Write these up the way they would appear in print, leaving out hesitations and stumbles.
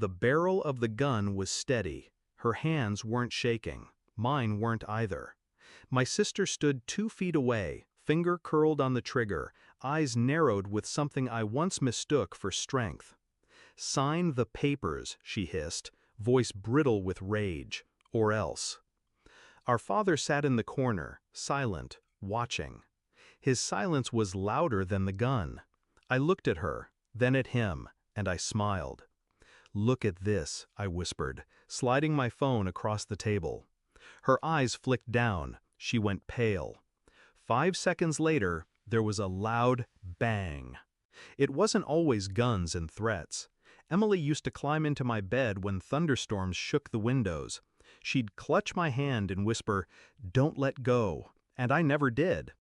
The barrel of the gun was steady. Her hands weren't shaking. Mine weren't either. My sister stood 2 feet away, finger curled on the trigger, eyes narrowed with something I once mistook for strength. "Sign the papers," she hissed, voice brittle with rage, "or else." Our father sat in the corner, silent, watching. His silence was louder than the gun. I looked at her, then at him, and I smiled. "Look at this," I whispered, sliding my phone across the table. Her eyes flicked down. She went pale. 5 seconds later, there was a loud bang. It wasn't always guns and threats. Emily used to climb into my bed when thunderstorms shook the windows. She'd clutch my hand and whisper, "Don't let go," and I never did.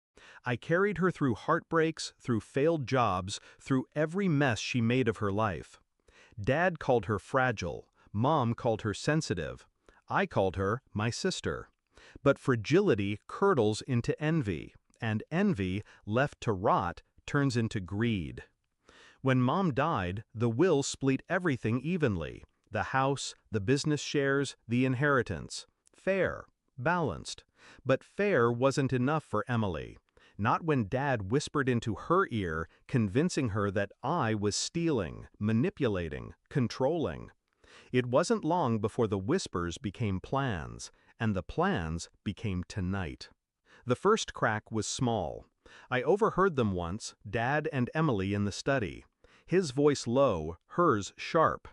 I carried her through heartbreaks, through failed jobs, through every mess she made of her life. Dad called her fragile, Mom called her sensitive. I called her my sister. But fragility curdles into envy, and envy, left to rot, turns into greed. When Mom died, the will split everything evenly: the house, the business shares, the inheritance. Fair, balanced. But fair wasn't enough for Emily. Not when Dad whispered into her ear, convincing her that I was stealing, manipulating, controlling. It wasn't long before the whispers became plans, and the plans became tonight. The first crack was small. I overheard them once, Dad and Emily in the study. His voice low, hers sharp.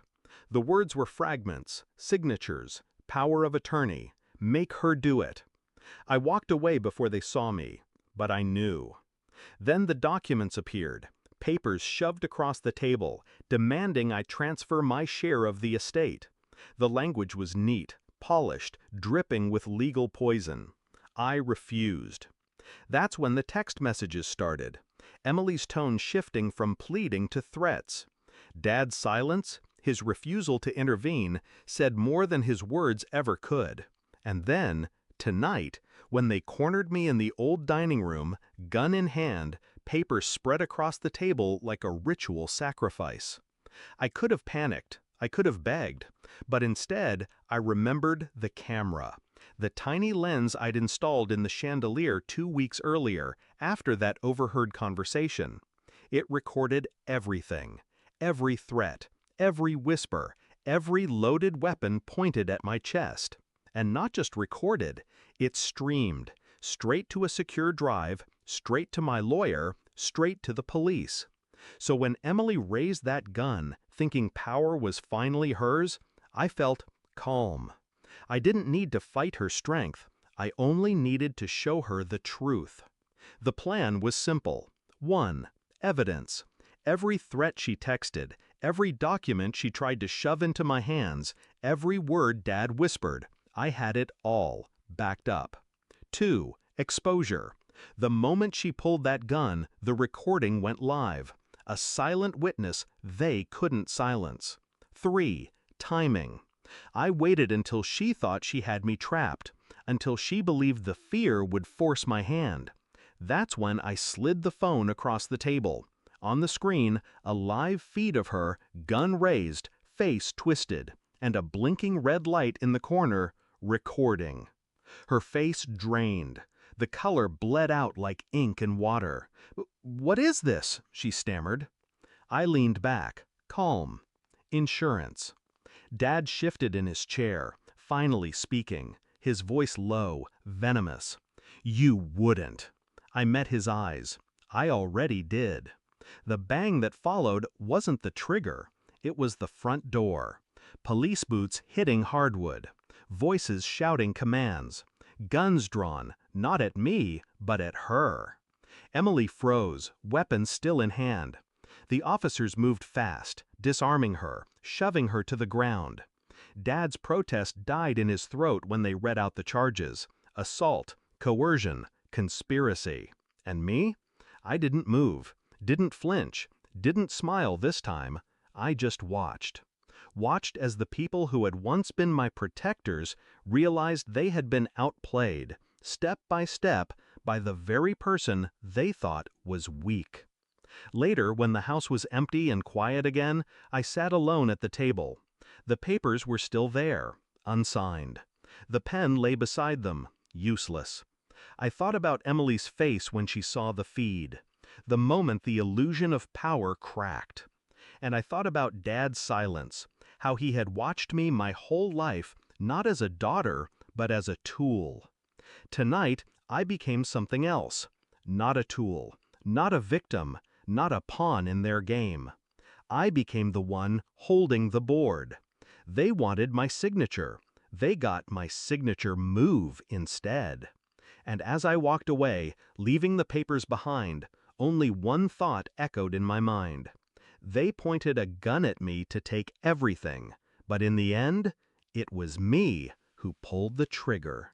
The words were fragments, signatures, power of attorney, make her do it. I walked away before they saw me, but I knew. Then the documents appeared, papers shoved across the table, demanding I transfer my share of the estate. The language was neat, polished, dripping with legal poison. I refused. That's when the text messages started. Emily's tone shifting from pleading to threats. Dad's silence, his refusal to intervene, said more than his words ever could. And then, tonight, when they cornered me in the old dining room, gun in hand, paper spread across the table like a ritual sacrifice. I could have panicked, I could have begged, but instead I remembered the camera. The tiny lens I'd installed in the chandelier 2 weeks earlier, after that overheard conversation. It recorded everything, every threat, every whisper, every loaded weapon pointed at my chest. And not just recorded, it streamed, straight to a secure drive, straight to my lawyer, straight to the police. So when Emily raised that gun, thinking power was finally hers, I felt calm. I didn't need to fight her strength. I only needed to show her the truth. The plan was simple. 1. Evidence. Every threat she texted, every document she tried to shove into my hands, every word Dad whispered, I had it all, backed up. 2. Exposure. The moment she pulled that gun, the recording went live. A silent witness they couldn't silence. 3. Timing. I waited until she thought she had me trapped, until she believed the fear would force my hand. That's when I slid the phone across the table. On the screen, a live feed of her, gun raised, face twisted, and a blinking red light in the corner, recording. Her face drained. The color bled out like ink and water. "What is this?" she stammered. I leaned back, calm. Insurance. Dad shifted in his chair, finally speaking, his voice low, venomous. "You wouldn't." I met his eyes. I already did. The bang that followed wasn't the trigger. It was the front door. Police boots hitting hardwood. Voices shouting commands. Guns drawn, not at me, but at her. Emily froze, weapon still in hand. The officers moved fast, disarming her, shoving her to the ground. Dad's protest died in his throat when they read out the charges. Assault, coercion, conspiracy. And me? I didn't move, didn't flinch, didn't smile this time. I just watched. Watched as the people who had once been my protectors realized they had been outplayed, step by step, by the very person they thought was weak. Later, when the house was empty and quiet again, I sat alone at the table. The papers were still there, unsigned. The pen lay beside them, useless. I thought about Emily's face when she saw the feed, the moment the illusion of power cracked. And I thought about Dad's silence, how he had watched me my whole life, not as a daughter, but as a tool. Tonight, I became something else. Not a tool, not a victim, not a pawn in their game. I became the one holding the board. They wanted my signature. They got my signature move instead. And as I walked away, leaving the papers behind, only one thought echoed in my mind. They pointed a gun at me to take everything, but in the end, it was me who pulled the trigger.